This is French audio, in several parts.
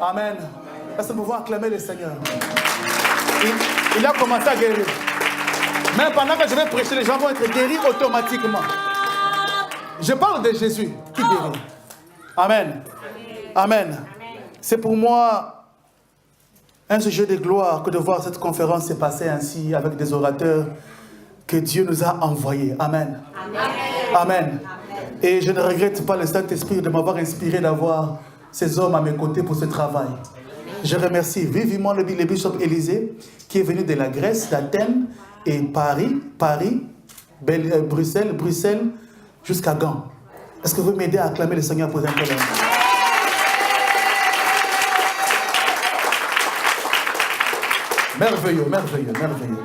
Amen. Est-ce que nous pouvons acclamer le Seigneur? Il a commencé à guérir. Même pendant que je vais prêcher, les gens vont être guéris automatiquement. Je parle de Jésus qui guérit. Amen. Amen. C'est pour moi un sujet de gloire que de voir cette conférence se passer ainsi avec des orateurs que Dieu nous a envoyés. Amen. Amen. Et je ne regrette pas le Saint-Esprit de m'avoir inspiré d'avoir ces hommes à mes côtés pour ce travail. Je remercie vivement le bishop Élisée qui est venu de la Grèce, d'Athènes et Paris, Bruxelles jusqu'à Gand. Est-ce que vous m'aidez à acclamer le Seigneur pour un peu? Merveilleux, merveilleux, merveilleux.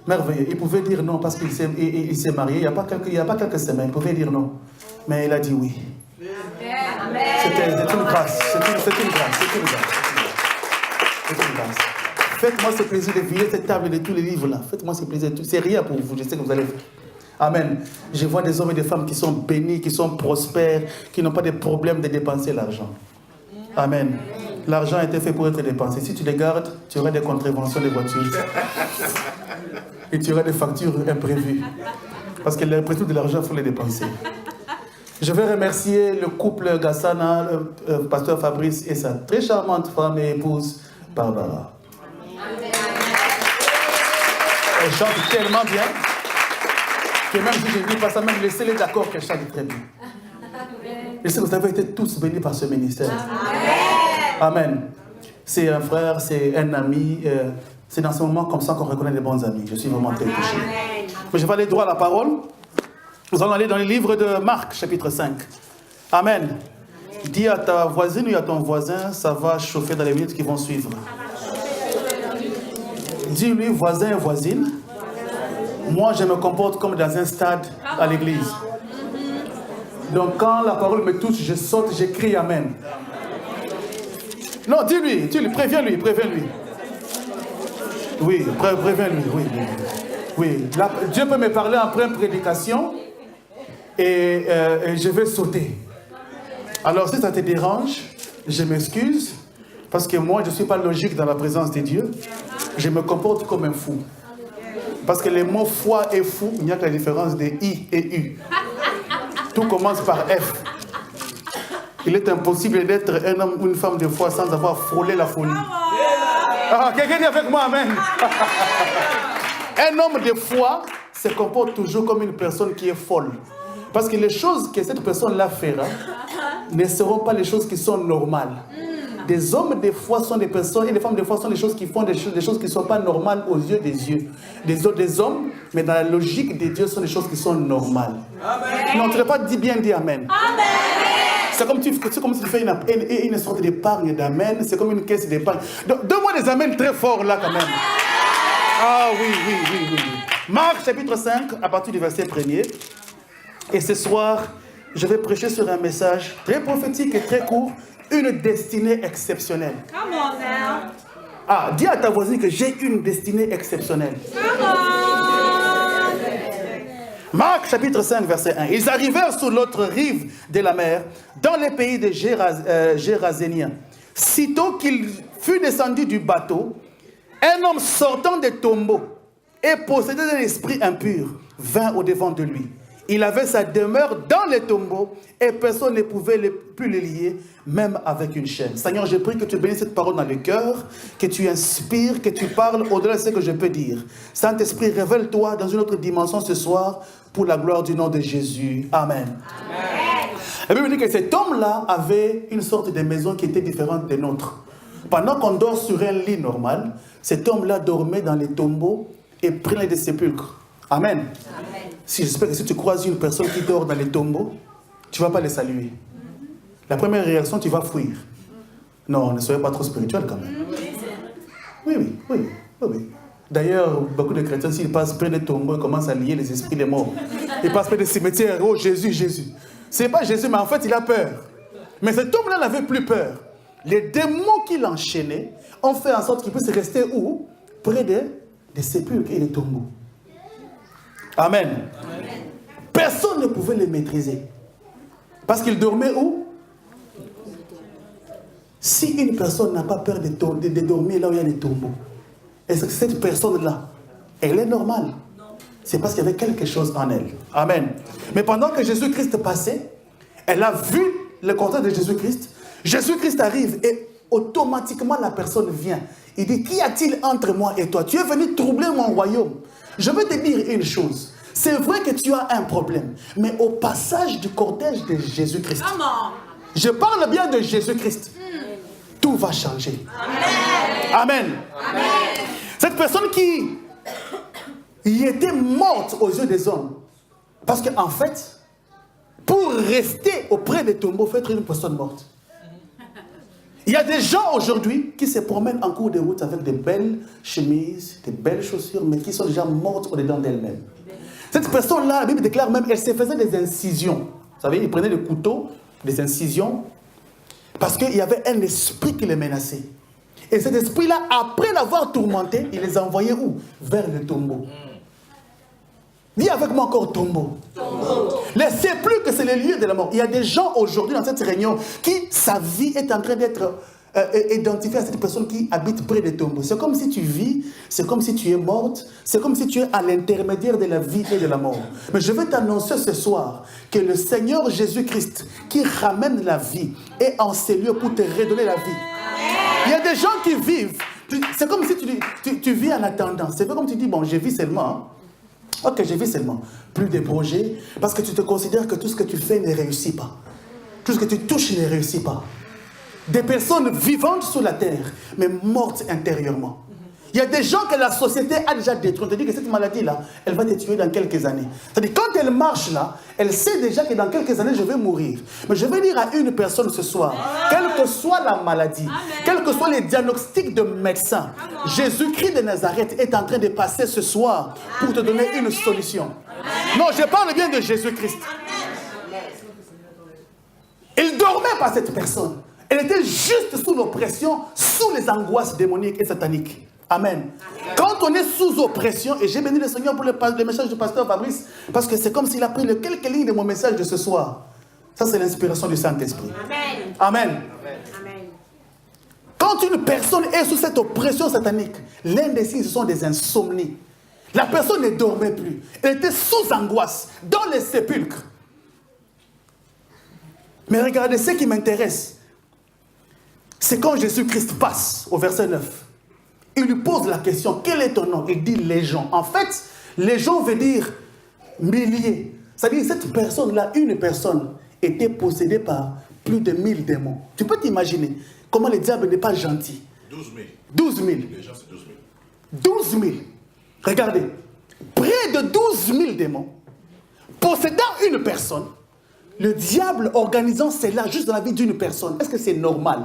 Merveilleux. Il pouvait dire non parce qu'il s'est marié. Il n'y a pas quelques semaines. Il pouvait dire non. Mais il a dit oui. C'est une grâce. C'est une grâce. Faites-moi ce plaisir de vider cette table de tous les livres là. Faites-moi ce plaisir. C'est rien pour vous. Je sais que vous allez faire. Amen. Je vois des hommes et des femmes qui sont bénis, qui sont prospères, qui n'ont pas de problème de dépenser l'argent. Amen. L'argent a été fait pour être dépensé. Si tu les gardes, tu auras des contraventions de voitures. Et tu auras des factures imprévues. Parce que le prix de l'argent, il faut les dépenser. Je vais remercier le couple Gassana, le pasteur Fabrice et sa très charmante femme et épouse, Barbara. Elle chante tellement bien que même si je ne dis pas ça, même laissez-les d'accord qu'elle chante très bien. Je sais que vous avez été tous bénis par ce ministère. Amen. C'est un frère, c'est un ami. C'est dans ce moment comme ça qu'on reconnaît les bons amis. Je suis vraiment très touché. Mais je vais aller droit à la parole. Nous allons aller dans le livre de Marc, chapitre 5. Amen. Dis à ta voisine ou à ton voisin, ça va chauffer dans les minutes qui vont suivre. Dis-lui, voisin et voisine, moi je me comporte comme dans un stade à l'église. Donc quand la parole me touche, je saute, je crie Amen. Non, dis-lui, préviens-lui. Oui, préviens-lui, oui. Là, Dieu peut me parler après une prédication et je vais sauter. Alors si ça te dérange, je m'excuse, parce que moi je ne suis pas logique dans la présence de Dieu. Je me comporte comme un fou. Parce que les mots foi et fou, il n'y a que la différence de I et U. Tout commence par F. Il est impossible d'être un homme ou une femme de foi sans avoir frôlé la folie. Ah, quelqu'un dit avec moi, amen. Un homme de foi se comporte toujours comme une personne qui est folle. Parce que les choses que cette personne-là fera ne seront pas les choses qui sont normales. Des hommes de foi sont des personnes et des femmes de foi sont des choses qui font des choses qui ne sont pas normales aux yeux des yeux. Des hommes, mais dans la logique de Dieu, sont des choses qui sont normales. Amen. Non, tu n'as pas bien dit amen. Amen. C'est comme si tu fais une sorte d'épargne d'amen. C'est comme une caisse d'épargne. Donne-moi des amens très forts là quand même. Amen. Ah oui. Marc chapitre 5, à partir du verset 1er. Et ce soir, je vais prêcher sur un message très prophétique et très court. Une destinée exceptionnelle. Come on now. Ah, dis à ta voisine que j'ai une destinée exceptionnelle. Come on. Marc chapitre 5 verset 1. Ils arrivèrent sur l'autre rive de la mer, dans les pays des Géraséniens. Sitôt qu'il fut descendu du bateau, un homme sortant des tombeaux et possédé d'un esprit impur vint au-devant de lui. Il avait sa demeure dans les tombeaux et personne ne pouvait plus les lier, même avec une chaîne. Seigneur, je prie que tu bénisses cette parole dans le cœur, que tu inspires, que tu parles au-delà de ce que je peux dire. Saint-Esprit, révèle-toi dans une autre dimension ce soir pour la gloire du nom de Jésus. Amen. La Bible dit que cet homme-là avait une sorte de maison qui était différente des nôtres. Pendant qu'on dort sur un lit normal, cet homme-là dormait dans les tombeaux et prenait des sépulcres. Amen. J'espère que si tu croises une personne qui dort dans les tombeaux, tu ne vas pas les saluer. La première réaction, tu vas fuir. Non, ne soyez pas trop spirituel quand même. Oui. D'ailleurs, beaucoup de chrétiens, s'ils passent près des tombeaux, ils commencent à lier les esprits des morts. Ils passent près des cimetières. Oh, Jésus. Ce n'est pas Jésus, mais en fait, il a peur. Mais cet homme-là n'avait plus peur. Les démons qui l'enchaînaient ont fait en sorte qu'il puisse rester où? Près des sépulcres et des tombeaux. Amen. Personne ne pouvait les maîtriser. Parce qu'ils dormaient où? Si une personne n'a pas peur de dormir là où il y a des tombeaux, est-ce que cette personne-là, elle est normale? C'est parce qu'il y avait quelque chose en elle. Amen. Mais pendant que Jésus-Christ passait, elle a vu le contraire de Jésus-Christ. Jésus-Christ arrive et automatiquement la personne vient. Il dit, qu'y a-t-il entre moi et toi? Tu es venu troubler mon royaume. Je veux te dire une chose. C'est vrai que tu as un problème. Mais au passage du cortège de Jésus-Christ, je parle bien de Jésus-Christ, tout va changer. Amen. Amen. Cette personne qui était morte aux yeux des hommes. Parce qu'en fait, pour rester auprès des tombeaux, il faut être une personne morte. Il y a des gens aujourd'hui qui se promènent en cours de route avec de belles chemises, de belles chaussures, mais qui sont déjà mortes au-dedans d'elles-mêmes. Cette personne-là, la Bible déclare même, elle se faisait des incisions. Vous savez, il prenait le couteau, des incisions, parce qu'il y avait un esprit qui les menaçait. Et cet esprit-là, après l'avoir tourmenté, il les envoyait où? Vers le tombeau. Dis avec moi encore tombeau. Laissez plus que c'est le lieu de la mort. Il y a des gens aujourd'hui dans cette réunion qui, sa vie est en train d'être identifiée à cette personne qui habite près des tombeaux. C'est comme si tu vis, c'est comme si tu es morte, c'est comme si tu es à l'intermédiaire de la vie et de la mort. Mais je veux t'annoncer ce soir que le Seigneur Jésus-Christ qui ramène la vie est en ces lieux pour te redonner la vie. Il y a des gens qui vivent, c'est comme si tu vis en attendant. C'est comme si tu dis, bon, je vis seulement. Hein. Ok, je vis seulement. Plus de projets, parce que tu te considères que tout ce que tu fais ne réussit pas. Tout ce que tu touches ne réussit pas. Des personnes vivantes sur la terre, mais mortes intérieurement. Il y a des gens que la société a déjà détruits. On te dit que cette maladie-là, elle va te tuer dans quelques années. C'est-à-dire, quand elle marche là, elle sait déjà que dans quelques années, je vais mourir. Mais je vais dire à une personne ce soir, quelle que soit la maladie, quels que soient les diagnostics de médecins, Jésus-Christ de Nazareth est en train de passer ce soir pour te donner une solution. Non, je parle bien de Jésus-Christ. Il dormait pas, cette personne. Elle était juste sous l'oppression, sous les angoisses démoniques et sataniques. Amen. Quand on est sous oppression, et j'ai béni le Seigneur pour le message du pasteur Fabrice, parce que c'est comme s'il a pris quelques lignes de mon message de ce soir. Ça, c'est l'inspiration du Saint-Esprit. Amen. Amen. Amen. Quand une personne est sous cette oppression satanique, l'un des signes, ce sont des insomnies. La personne ne dormait plus. Elle était sous angoisse, dans les sépulcres. Mais regardez, ce qui m'intéresse, c'est quand Jésus-Christ passe au verset 9. Il lui pose la question, quel est ton nom? Il dit légion. En fait, légion veut dire milliers. C'est-à-dire cette personne-là, une personne, était possédée par plus de 1000 démons. Tu peux t'imaginer comment le diable n'est pas gentil. 12 000. 12 000. Les gens, c'est 12 000. 12 000. Regardez, près de 12 000 démons, possédant une personne, le diable organisant cela juste dans la vie d'une personne. Est-ce que c'est normal?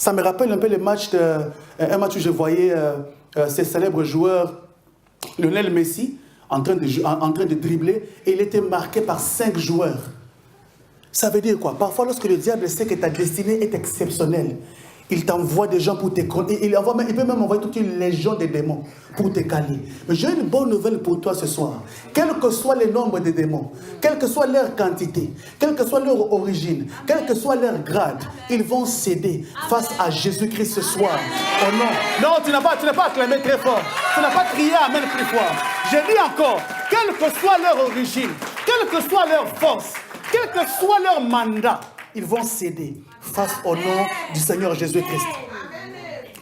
Ça me rappelle un peu un match où je voyais ces célèbres joueurs, Lionel Messi, en train de dribbler, et il était marqué par 5 joueurs. Ça veut dire quoi? Parfois, lorsque le diable sait que ta destinée est exceptionnelle, il t'envoie des gens pour te caler. Il peut même envoyer toute une légion de démons pour te caler. Mais j'ai une bonne nouvelle pour toi ce soir. Quel que soit le nombre de démons, quelle que soit leur quantité, quelle que soit leur origine, quel que soit leur grade, ils vont céder face à Jésus-Christ ce soir. Oh non, non, tu n'as pas acclamé très fort. Tu n'as pas crié amen plus fort. Je dis encore, quelle que soit leur origine, quelle que soit leur force, quel que soit leur mandat, ils vont céder face au nom du Seigneur Jésus-Christ.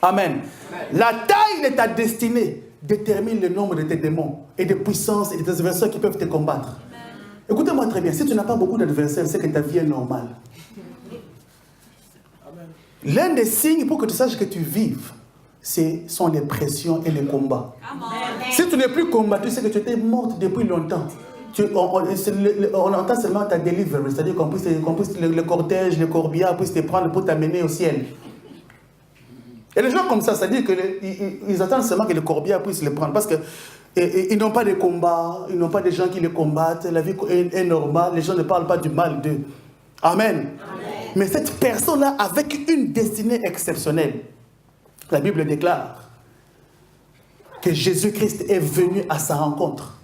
Amen. La taille de ta destinée détermine le nombre de tes démons et des puissances et des adversaires qui peuvent te combattre. Écoutez-moi très bien, si tu n'as pas beaucoup d'adversaires, c'est que ta vie est normale. L'un des signes pour que tu saches que tu vives, ce sont les pressions et les combats. Si tu n'es plus combattu, c'est que tu étais morte depuis longtemps. On entend seulement ta delivery, c'est-à-dire qu'on puisse le cortège, le corbillard puisse te prendre pour t'amener au ciel. Et les gens comme ça, c'est-à-dire qu'ils attendent seulement que le corbillard puisse les prendre, parce qu'ils n'ont pas de combat, ils n'ont pas de gens qui les combattent, la vie est normale, les gens ne parlent pas du mal d'eux. Amen. Mais cette personne-là, avec une destinée exceptionnelle, la Bible déclare que Jésus-Christ est venu à sa rencontre.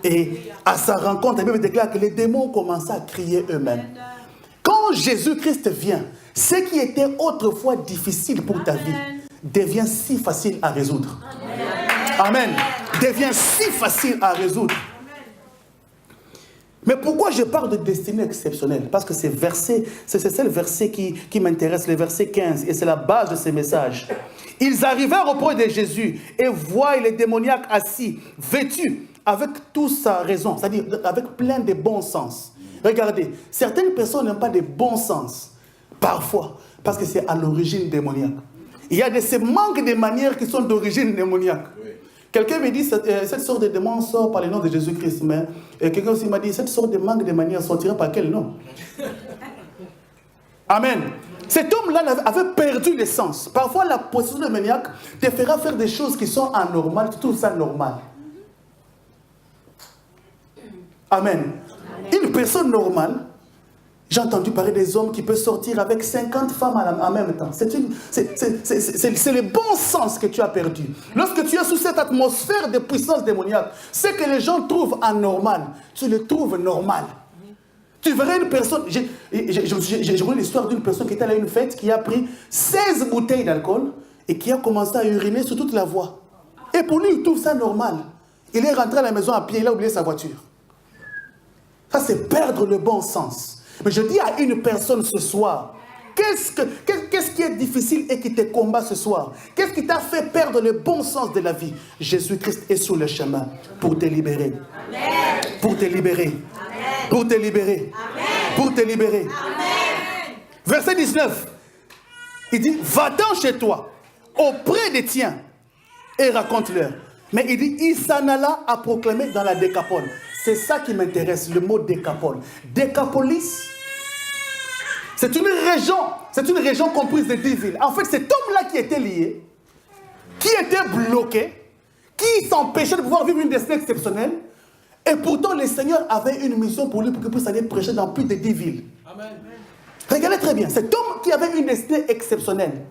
Et à sa rencontre, la Bible déclare que les démons commençaient à crier eux-mêmes. Quand quand Jésus-Christ vient, ce qui était autrefois difficile pour ta vie devient si facile à résoudre. Amen. Devient si facile à résoudre. Mais pourquoi je parle de destinée exceptionnelle? Parce que c'est le verset qui m'intéresse, le verset 15, et c'est la base de ces messages. Ils arrivèrent auprès de Jésus et voient les démoniaques assis, vêtus, avec toute sa raison, c'est-à-dire avec plein de bon sens. Regardez, certaines personnes n'ont pas de bon sens, parfois, parce que c'est à l'origine démoniaque. Il y a ces manques de manières qui sont d'origine démoniaque. Quelqu'un me dit, cette sorte de démon sort par le nom de Jésus-Christ, mais quelqu'un aussi m'a dit, cette sorte de manque de manières sortira par quel nom? Amen. Cet homme-là avait perdu le sens. Parfois, la possession démoniaque te fera faire des choses qui sont anormales, tu trouves ça normal. Amen. Une personne normale, j'ai entendu parler des hommes qui peuvent sortir avec 50 femmes en même temps. C'est le bon sens que tu as perdu. Lorsque tu es sous cette atmosphère de puissance démoniaque, ce que les gens trouvent anormal, tu le trouves normal. Tu verrais une personne, j'ai joué l'histoire d'une personne qui était à une fête, qui a pris 16 bouteilles d'alcool et qui a commencé à uriner sur toute la voie. Et pour lui, il trouve ça normal. Il est rentré à la maison à pied, il a oublié sa voiture. Ça, c'est perdre le bon sens. Mais je dis à une personne ce soir, qu'est-ce qui est difficile et qui te combat ce soir? Qu'est-ce qui t'a fait perdre le bon sens de la vie? Jésus-Christ est sur le chemin pour te libérer. Amen. Pour te libérer. Amen. Pour te libérer. Amen. Pour te libérer. Amen. Verset 19. Il dit, va-t'en chez toi, auprès des tiens, et raconte-leur. Mais il dit, il s'en alla à proclamer dans la Décapole. C'est ça qui m'intéresse, le mot Décapole. Décapolis, c'est une région comprise de 10 villes. En fait, cet homme-là qui était lié, qui était bloqué, qui s'empêchait de pouvoir vivre une destinée exceptionnelle, et pourtant le Seigneur avait une mission pour lui pour qu'il puisse aller prêcher dans plus de 10 villes. Amen. Regardez très bien, cet homme qui avait une destinée exceptionnelle,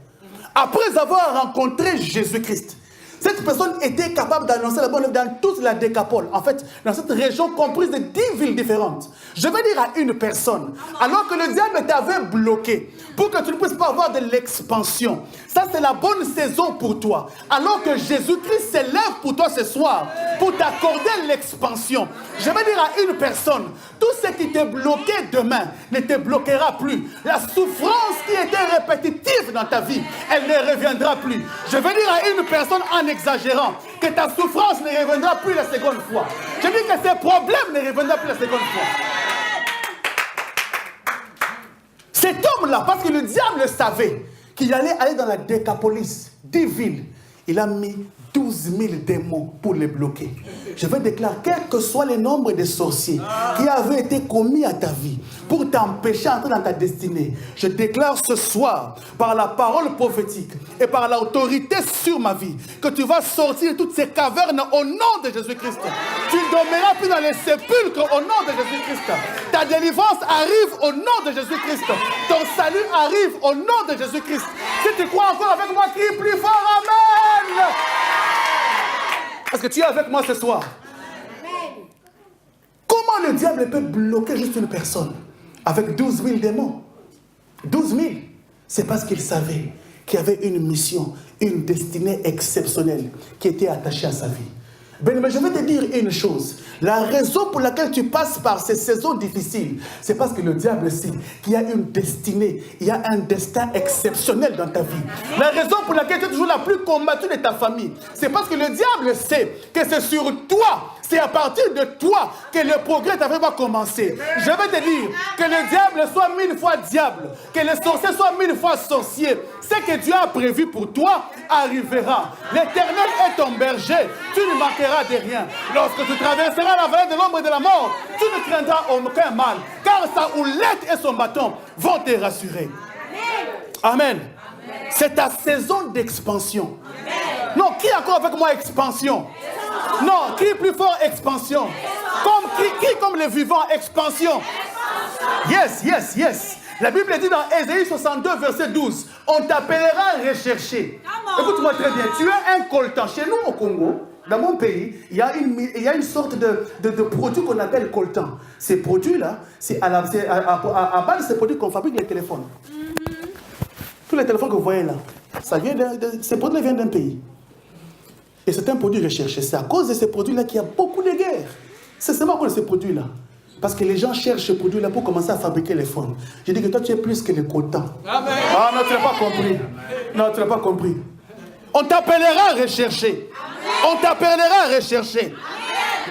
après avoir rencontré Jésus-Christ, cette personne était capable d'annoncer la bonne nouvelle dans toute la Décapole. En fait, dans cette région comprise de 10 villes différentes. Je vais dire à une personne, alors que le diable t'avait bloqué, pour que tu ne puisses pas avoir de l'expansion. Ça, c'est la bonne saison pour toi. Alors que Jésus-Christ s'élève pour toi ce soir, pour t'accorder l'expansion. Je vais dire à une personne, tout ce qui t'est bloqué demain ne te bloquera plus. La souffrance qui était répétitive dans ta vie, elle ne reviendra plus. Je vais dire à une personne en exagérant que ta souffrance ne reviendra plus la seconde fois. Je dis que tes problèmes ne reviendront plus la seconde fois. Cet homme-là, parce que le diable savait qu'il allait aller dans la Décapolis, 10 villes, il a mis 12 000 démons pour les bloquer. Je vais déclarer, quel que soit le nombre de sorciers qui avaient été commis à ta vie pour t'empêcher d'entrer dans ta destinée, je déclare ce soir, par la parole prophétique et par l'autorité sur ma vie, que tu vas sortir de toutes ces cavernes au nom de Jésus-Christ. Tu ne dormiras plus dans les sépulcres au nom de Jésus-Christ. Ta délivrance arrive au nom de Jésus-Christ. Ton salut arrive au nom de Jésus-Christ. Si tu crois encore avec moi, crie plus fort, Amen. Parce que tu es avec moi ce soir. Amen. Comment le diable peut bloquer juste une personne avec 12 000 démons? 12 000. C'est parce qu'il savait qu'il y avait une mission, une destinée exceptionnelle qui était attachée à sa vie. Ben, mais je vais te dire une chose. La raison pour laquelle tu passes par ces saisons difficiles, c'est parce que le diable sait qu'il y a une destinée, il y a un destin exceptionnel dans ta vie. La raison pour laquelle tu es toujours la plus combattue de ta famille, c'est parce que le diable sait que c'est sur toi, c'est à partir de toi que le progrès de ta vie va commencer. Je vais te dire que le diable soit 1000 fois diable, que le sorcier soit 1000 fois sorcier. Ce que Dieu a prévu pour toi arrivera. L'Éternel est ton berger, tu ne manqueras de rien. Lorsque tu traverseras la vallée de l'ombre et de la mort, tu ne craindras aucun mal, car sa houlette et son bâton vont te rassurer. Amen. C'est ta saison d'expansion. Non, qui est encore avec moi expansion? Non, crie plus fort expansion. Crie comme le vivant expansion. Yes, yes, yes. La Bible dit dans Ésaïe 62, verset 12, on t'appellera recherché. Écoute-moi très bien, tu es un coltan. Chez nous au Congo, dans mon pays, il y a une sorte de produit qu'on appelle coltan. Ces produits-là, c'est à base de ces produits qu'on fabrique les téléphones. Tous les téléphones que vous voyez là, ces produits viennent d'un pays. Et c'est un produit recherché. C'est à cause de ces produits-là qu'il y a beaucoup de guerres. C'est seulement à cause de ces produits-là. Parce que les gens cherchent ce produit-là pour commencer à fabriquer les phones. Je dis que toi, tu es plus que le coltan. Amen. Ah non, tu n'as pas compris. Non, tu n'as pas compris. On t'appellera à rechercher. On t'appellera à rechercher.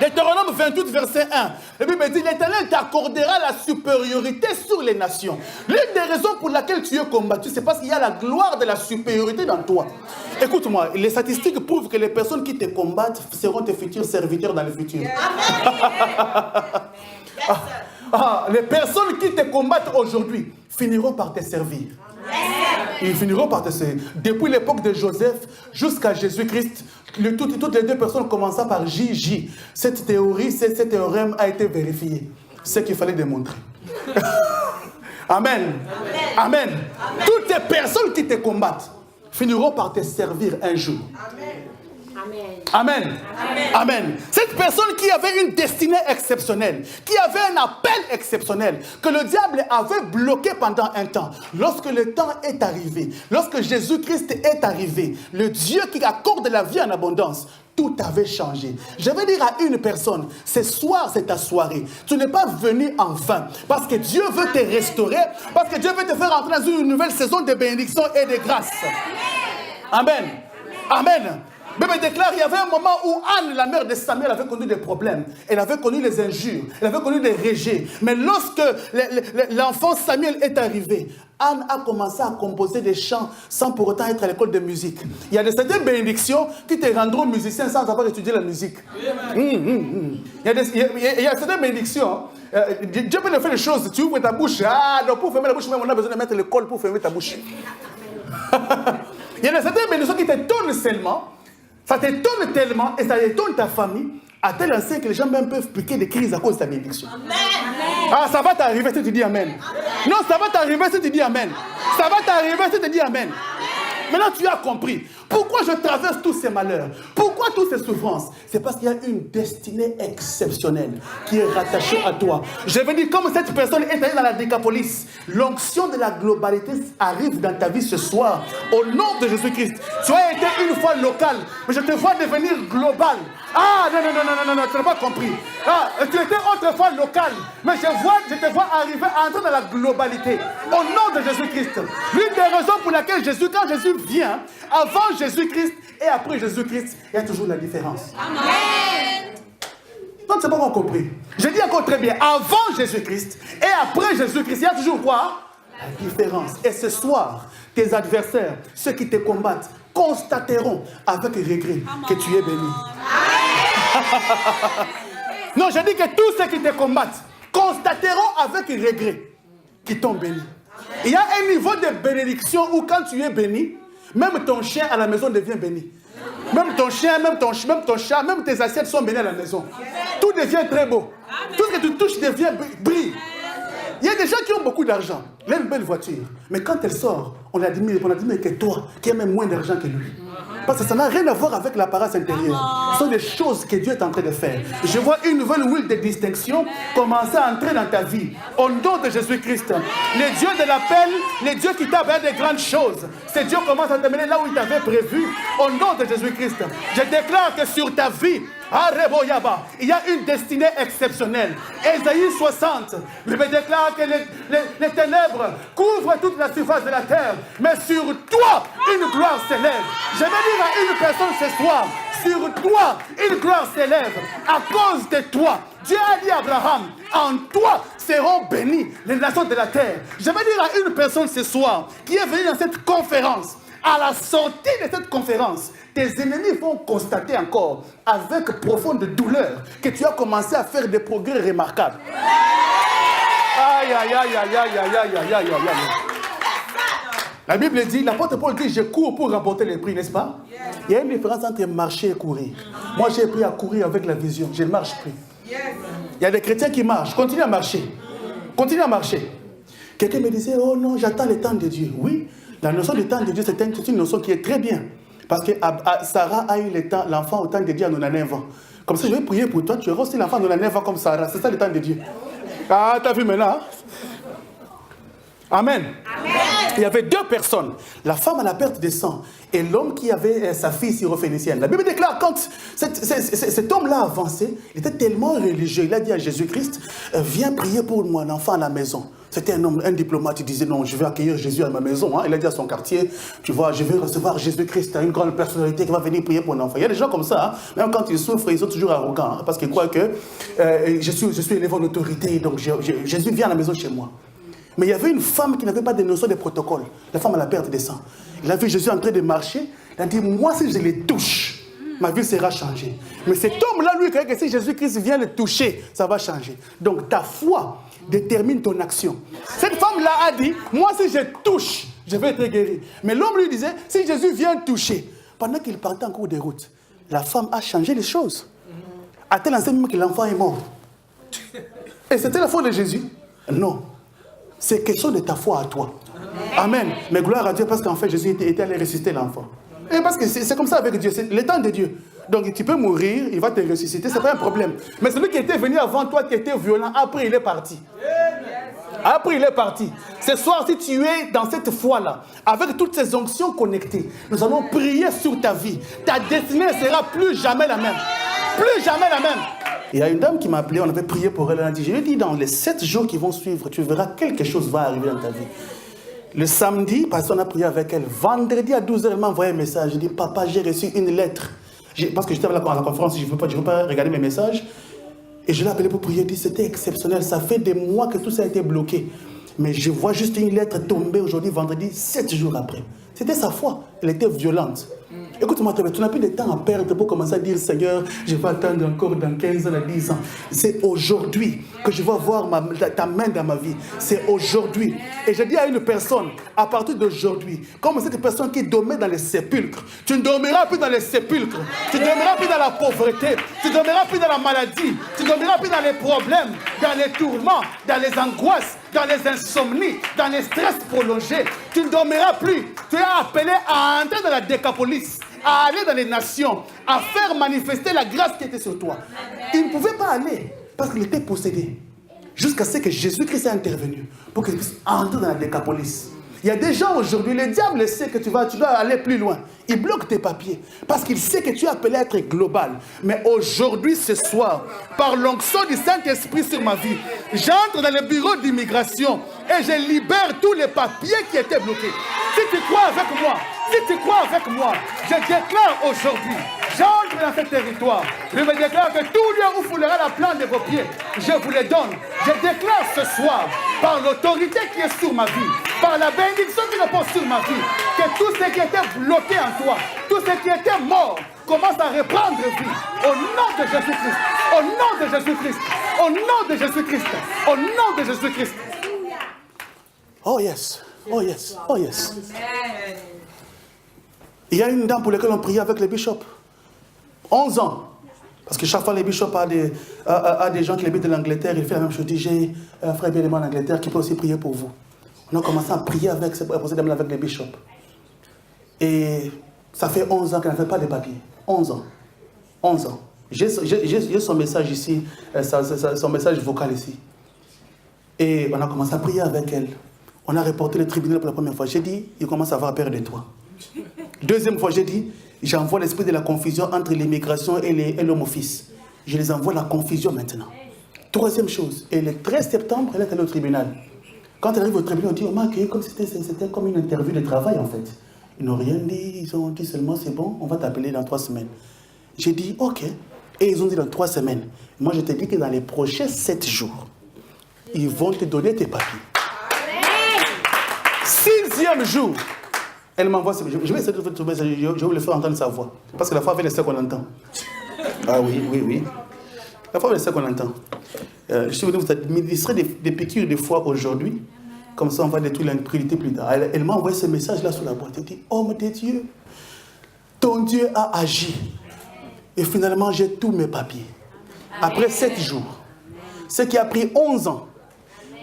Deutéronome 28, verset 1. La Bible dit, l'Éternel t'accordera la supériorité sur les nations. L'une des raisons pour laquelle tu es combattu, c'est parce qu'il y a la gloire de la supériorité dans toi. Écoute-moi, les statistiques prouvent que les personnes qui te combattent seront tes futurs serviteurs dans le futur. Les personnes qui te combattent aujourd'hui finiront par te servir. Ils finiront par te servir. Depuis l'époque de Joseph jusqu'à Jésus-Christ, toutes les deux personnes commençant par JJ. Cette théorie, ce théorème a été vérifié. C'est ce qu'il fallait démontrer. Amen. Amen. Toutes les personnes qui te combattent finiront par te servir un jour. Amen. Amen. Cette personne qui avait une destinée exceptionnelle, qui avait un appel exceptionnel, que le diable avait bloqué pendant un temps, lorsque le temps est arrivé, lorsque Jésus-Christ est arrivé, le Dieu qui accorde la vie en abondance, tout avait changé. Je vais dire à une personne, ce soir c'est ta soirée. Tu n'es pas venu en vain, parce que Dieu veut te restaurer, parce que Dieu veut te faire entrer dans une nouvelle saison de bénédiction et de grâce. Amen. Amen. Bible déclare, il y avait un moment où Anne, la mère de Samuel, avait connu des problèmes. Elle avait connu les injures, elle avait connu des rejets. Mais lorsque l'enfant Samuel est arrivé, Anne a commencé à composer des chants sans pour autant être à l'école de musique. Il y a certaines bénédictions qui te rendront musicien sans avoir étudié la musique. Il y a certaines bénédictions. Dieu peut faire des choses, tu ouvres ta bouche. Ah, non, pour fermer la bouche, même on a besoin de mettre le col pour fermer ta bouche. Il y a certaines bénédictions qui t'étonnent seulement. Ça t'étonne tellement et ça étonne ta famille, à tel enseigne que les gens même peuvent piquer des crises à cause de ta bénédiction. Ah, ça va t'arriver si tu dis Amen. Non, ça va t'arriver si tu dis Amen. Ça va t'arriver si tu dis Amen. Maintenant, tu as compris. Pourquoi je traverse tous ces malheurs? Pourquoi toutes ces souffrances? C'est parce qu'il y a une destinée exceptionnelle qui est rattachée à toi. Je veux dire, comme cette personne est allée dans la Décapolis, l'onction de la globalité arrive dans ta vie ce soir. Au nom de Jésus-Christ. Tu as été une fois local, mais je te vois devenir global. Ah, non, tu n'as pas compris. Ah, tu étais autrefois local, mais je te vois arriver à entrer dans la globalité. Au nom de Jésus-Christ. L'une des raisons pour laquelle quand Jésus vient, avant Jésus-Christ et après Jésus-Christ, il y a toujours la différence. Amen. Donc, c'est pas encore compris. Je dis encore très bien, avant Jésus-Christ et après Jésus-Christ, il y a toujours quoi? La différence. Et ce soir, tes adversaires, ceux qui te combattent, constateront avec regret que tu es béni. Non, je dis que tous ceux qui te combattent constateront avec regret qu'ils t'ont béni. Il y a un niveau de bénédiction où quand tu es béni, même ton chien à la maison devient béni. Même ton chien, même ton chat, même tes assiettes sont bénies à la maison. Tout devient très beau. Tout ce que tu touches devient brille. Il y a des gens qui ont beaucoup d'argent, ils ont une belle voiture, mais quand elle sort, on admire que toi, qui as même moins d'argent que lui. Parce que ça n'a rien à voir avec l'apparence intérieure. Ce sont des choses que Dieu est en train de faire. Je vois une nouvelle huile de distinction commencer à entrer dans ta vie. Au nom de Jésus-Christ. Le Dieu de l'appel, le Dieu qui t'a fait de grandes choses. Ce Dieu commence à t'amener là où il t'avait prévu. Au nom de Jésus-Christ. Je déclare que sur ta vie, il y a une destinée exceptionnelle. Ésaïe 60, je me déclare que les ténèbres couvrent toute la surface de la terre, mais sur toi, une gloire s'élève. Je vais dire à une personne ce soir, sur toi, une gloire s'élève à cause de toi. Dieu a dit à Abraham, en toi seront bénies les nations de la terre. Je vais dire à une personne ce soir qui est venue dans cette conférence, à la sortie de cette conférence, tes ennemis vont constater encore, avec profonde douleur, que tu as commencé à faire des progrès remarquables. Aïe, aïe, aïe, aïe, aïe, aïe, aïe, aïe, aïe, aïe. La Bible dit, l'apôtre Paul dit, je cours pour remporter les prix, n'est-ce pas? Il y a une différence entre marcher et courir. Moi, j'ai appris à courir avec la vision, je ne marche plus. Il y a des chrétiens qui marchent, continue à marcher. Continue à marcher. Quelqu'un me disait, oh non, j'attends le temps de Dieu. Oui, la notion du temps de Dieu, c'est une notion qui est très bien. Parce que Sarah a eu l'enfant au temps de Dieu à 99 ans. Comme ça, je vais prier pour toi, tu auras aussi l'enfant à 99 ans comme Sarah. C'est ça le temps de Dieu. Ah, t'as vu maintenant? Amen. Amen. Il y avait 2 personnes. La femme à la perte de sang et l'homme qui avait sa fille syrophénicienne. La Bible déclare quand cet homme-là avançait, il était tellement religieux. Il a dit à Jésus-Christ, viens prier pour mon enfant à la maison. C'était un homme, un diplomate, il disait non, je vais accueillir Jésus à ma maison. Hein. Il a dit à son quartier, tu vois, je vais recevoir Jésus-Christ, une grande personnalité qui va venir prier pour mon enfant. Il y a des gens comme ça, hein. Même quand ils souffrent, ils sont toujours arrogants, hein, parce qu'ils croient que je suis élevé en autorité, donc Jésus vient à la maison chez moi. Mais il y avait une femme qui n'avait pas de notion de protocole. La femme à la perte de sang. Il a vu Jésus en train de marcher. Il a dit, moi si je les touche, ma vie sera changée. Mais cet homme-là, lui, croyait que si Jésus-Christ vient le toucher, ça va changer. Donc ta foi détermine ton action. Cette femme-là a dit, moi si je touche, je vais être guéri. Mais l'homme lui disait, si Jésus vient toucher, pendant qu'il partait en cours de route, la femme a changé les choses. À tel enseigne même que l'enfant est mort. Et c'était la foi de Jésus? Non. C'est question de ta foi à toi. Amen. Mais gloire à Dieu parce qu'en fait Jésus était allé ressusciter l'enfant. Et parce que c'est comme ça avec Dieu, c'est le temps de Dieu. Donc tu peux mourir, il va te ressusciter, c'est pas un problème. Mais celui qui était venu avant toi, qui était violent, après il est parti. Après il est parti. Ce soir, si tu es dans cette foi-là, avec toutes ces onctions connectées, nous allons prier sur ta vie. Ta destinée ne sera plus jamais la même. Plus jamais la même. Il y a une dame qui m'a appelé, on avait prié pour elle, elle a dit, je lui ai dit, dans les 7 jours qui vont suivre, tu verras quelque chose va arriver dans ta vie. Le samedi, parce qu'on a prié avec elle, vendredi à 12h, elle m'a envoyé un message, je dis, papa, j'ai reçu une lettre. Parce que j'étais à la conférence, je ne veux pas regarder mes messages. Et je l'ai appelé pour prier, je lui ai dit, c'était exceptionnel, ça fait des mois que tout ça a été bloqué. Mais je vois juste une lettre tomber aujourd'hui, vendredi, 7 jours après. C'était sa foi, elle était violente. Écoute-moi, tu n'as plus de temps à perdre pour commencer à dire, Seigneur, je vais attendre encore dans 15 ans, 10 ans. C'est aujourd'hui que je vais voir ta main dans ma vie. C'est aujourd'hui. Et je dis à une personne, à partir d'aujourd'hui, comme cette personne qui dormait dans les sépulcres, tu ne dormiras plus dans les sépulcres. Tu ne dormiras plus dans la pauvreté. Tu ne dormiras plus dans la maladie. Tu ne dormiras plus dans les problèmes, dans les tourments, dans les angoisses, dans les insomnies, dans les stress prolongés. Tu ne dormiras plus. Tu es appelé à entrer dans la décapolis, à aller dans les nations, à faire manifester la grâce qui était sur toi. Il ne pouvait pas aller parce qu'il était possédé. Jusqu'à ce que Jésus-Christ est intervenu pour qu'il puisse entrer dans la décapolis. Il y a des gens aujourd'hui, le diable sait que tu dois aller plus loin. Il bloque tes papiers parce qu'il sait que tu es appelé à être global. Mais aujourd'hui, ce soir, par l'onction du Saint-Esprit sur ma vie, j'entre dans le bureau d'immigration et je libère tous les papiers qui étaient bloqués. Si tu crois avec moi, je déclare aujourd'hui, j'entre dans ce territoire. Je me déclare que tout lieu où foulera la plante de vos pieds, je vous le donne. Je déclare ce soir, par l'autorité qui est sur ma vie, par la bénédiction qui repose sur ma vie, que tout ce qui était bloqué en toi, tout ce qui était mort, commence à reprendre vie. Au nom de Jésus-Christ. Au nom de Jésus-Christ. Au nom de Jésus-Christ. Au nom de Jésus-Christ. Oh yes. Oh yes. Oh yes. Il y a une dame pour laquelle on priait avec les bishops. 11 ans. Parce que chaque fois les bishops a des gens qui habitent de l'Angleterre, il fait la même chose. Il dit, j'ai un frère bien-aimé en Angleterre qui peut aussi prier pour vous. On a commencé à prier avec ces dames-là avec les bishops. Et ça fait 11 ans qu'elle n'a fait pas de papier. 11 ans. 11 ans. J'ai son message ici, son message vocal ici. Et on a commencé à prier avec elle. On a reporté le tribunal pour la première fois. J'ai dit, il commence à avoir peur de toi. Deuxième fois, j'ai dit, j'envoie l'esprit de la confusion entre l'immigration et l'homme office. Je les envoie la confusion maintenant. Troisième chose, et le 13 septembre, elle est allée au tribunal. Quand elle arrive au tribunal, on dit, on m'a accueilli comme c'était comme une interview de travail en fait. Ils n'ont rien dit, ils ont dit seulement, c'est bon, on va t'appeler dans 3 semaines. J'ai dit, ok. Et ils ont dit dans 3 semaines. Moi, je te dis que dans les prochains 7 jours, ils vont te donner tes papiers. 6e jour, elle m'envoie ce message. Je vais essayer de trouver ça, je vais le faire entendre sa voix. Parce que la foi avec les sœurs qu'on entend. Ah oui. La foi avec les sœurs qu'on entend. Je suis venu vous administrer des piqûres de foi aujourd'hui. Comme ça, on va détruire l'incrédulité plus tard. Elle m'a envoyé ce message-là sur la boîte. Elle dit, homme de Dieu, ton Dieu a agi. Et finalement, j'ai tous mes papiers. Après 7 jours. Ce qui a pris 11 ans.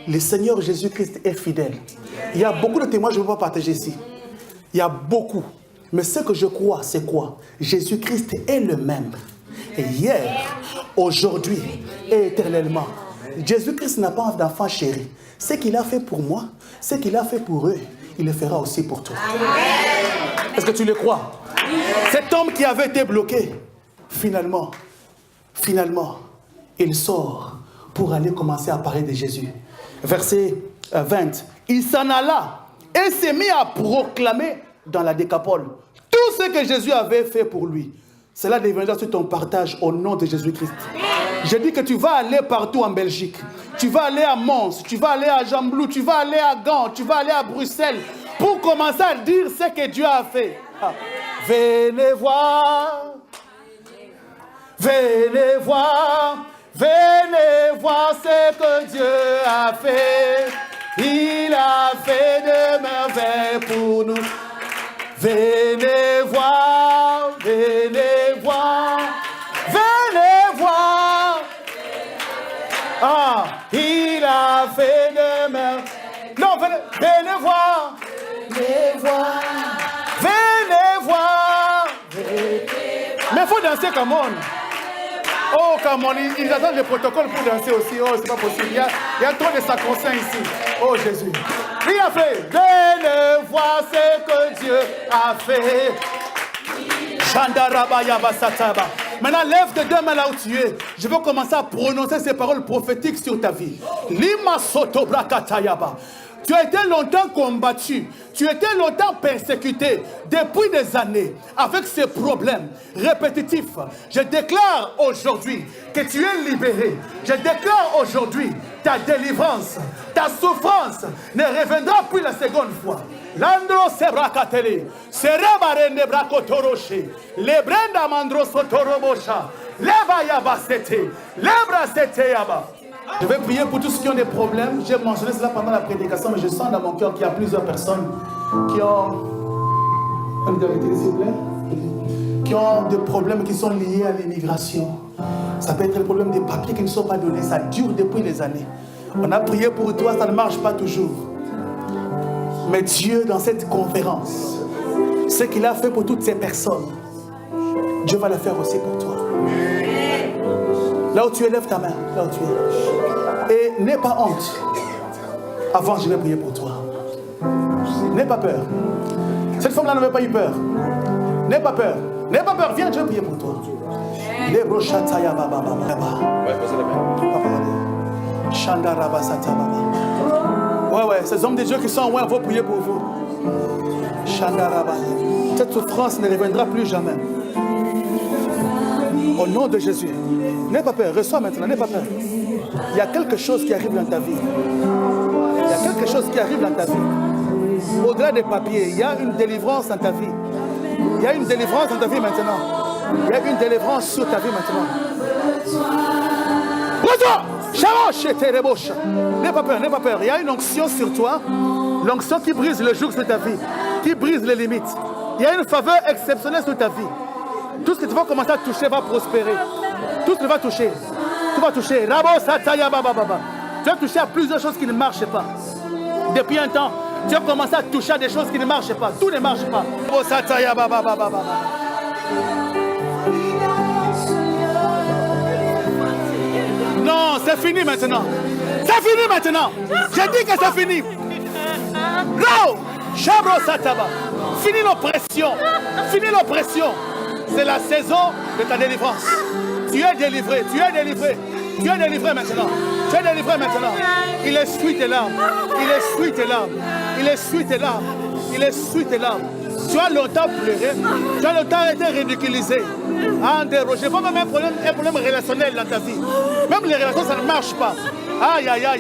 Le Seigneur Jésus-Christ est fidèle. Il y a beaucoup de témoins que je ne peux pas partager ici. Il y a beaucoup. Mais ce que je crois, c'est quoi? Jésus-Christ est le même. Et hier, aujourd'hui et éternellement. Jésus-Christ n'a pas d'enfant chéri. Ce qu'il a fait pour moi, ce qu'il a fait pour eux, il le fera aussi pour toi. Est-ce que tu le crois? Cet homme qui avait été bloqué, finalement, il sort pour aller commencer à parler de Jésus. Verset 20. Il s'en alla et s'est mis à proclamer dans la Décapole tout ce que Jésus avait fait pour lui. Cela deviendra sur ton partage au nom de Jésus-Christ. Je dis que tu vas aller partout en Belgique. Tu vas aller à Mons, tu vas aller à Jamblou, tu vas aller à Gand, tu vas aller à Bruxelles pour commencer à dire ce que Dieu a fait. Ah. Venez voir, venez voir, venez voir ce que Dieu a fait. Il a fait de merveilles pour nous. Venez voir, venez voir, venez voir. Ah, il a fait de merveilles. Non, venez voir, venez voir, venez voir. Mais il faut danser comme on. Oh, come on, ils attendent le protocole pour danser aussi. Oh, c'est pas possible. Il y a trop de sacro-saints ici. Oh, Jésus. Il a fait. Venez voir ce que Dieu a fait. Maintenant, lève tes deux mains là où tu es. Je veux commencer à prononcer ces paroles prophétiques sur ta vie. Lima soto brakatayaba. Tu as été longtemps combattu, tu as été longtemps persécuté depuis des années avec ces problèmes répétitifs. Je déclare aujourd'hui que tu es libéré. Je déclare aujourd'hui ta délivrance, ta souffrance ne reviendra plus la seconde fois. Landro sebrakatele, serebarende brakotoroche, lebrenda mandro sotorobosha, leva yabasete, lebra sete yaba. Je vais prier pour tous ceux qui ont des problèmes. J'ai mentionné cela pendant la prédication, mais je sens dans mon cœur qu'il y a plusieurs personnes qui ont... qui ont des problèmes qui sont liés à l'immigration. Ça peut être le problème des papiers qui ne sont pas donnés. Ça dure depuis des années. On a prié pour toi, ça ne marche pas toujours. Mais Dieu, dans cette conférence, ce qu'il a fait pour toutes ces personnes, Dieu va le faire aussi pour toi. Là où tu es, lève ta main. Là où tu es. Et n'aie pas honte. Avant, je vais prier pour toi. N'aie pas peur. Cette femme-là n'avait pas eu peur. N'aie pas peur. N'aie pas peur. Viens, je vais prier pour toi. Ouais, ces hommes de Dieu qui sont loin vont prier pour vous. Cette souffrance ne reviendra plus jamais. Au nom de Jésus. N'aie pas peur, reçois maintenant, n'aie pas peur. Il y a quelque chose qui arrive dans ta vie. Il y a quelque chose qui arrive dans ta vie. Au-delà des papiers, il y a une délivrance dans ta vie. Il y a une délivrance dans ta vie maintenant. Il y a une délivrance sur ta vie maintenant. N'aie pas peur, n'aie pas peur. Il y a une onction sur toi. L'onction qui brise le joug sur ta vie. Qui brise les limites. Il y a une faveur exceptionnelle sur ta vie. Tout ce que tu vas commencer à toucher va prospérer. Tout ce que tu vas toucher. Tu vas toucher. Tu vas toucher à plusieurs choses qui ne marchent pas. Depuis un temps, tu vas commencer à toucher à des choses qui ne marchent pas. Tout ne marche pas. Non, c'est fini maintenant. C'est fini maintenant. J'ai dit que c'est fini. Non. Fini l'oppression. Fini l'oppression. C'est la saison de ta délivrance. Tu es délivré, tu es délivré. Tu es délivré maintenant. Tu es délivré maintenant. Il essuie tes larmes. Il essuie tes larmes. Il essuie tes larmes. Il essuie tes larmes. Tu as longtemps pleuré. Tu as longtemps été ridiculisé. Je vois même un problème relationnel dans ta vie. Même les relations, ça ne marche pas. Aïe, aïe, aïe.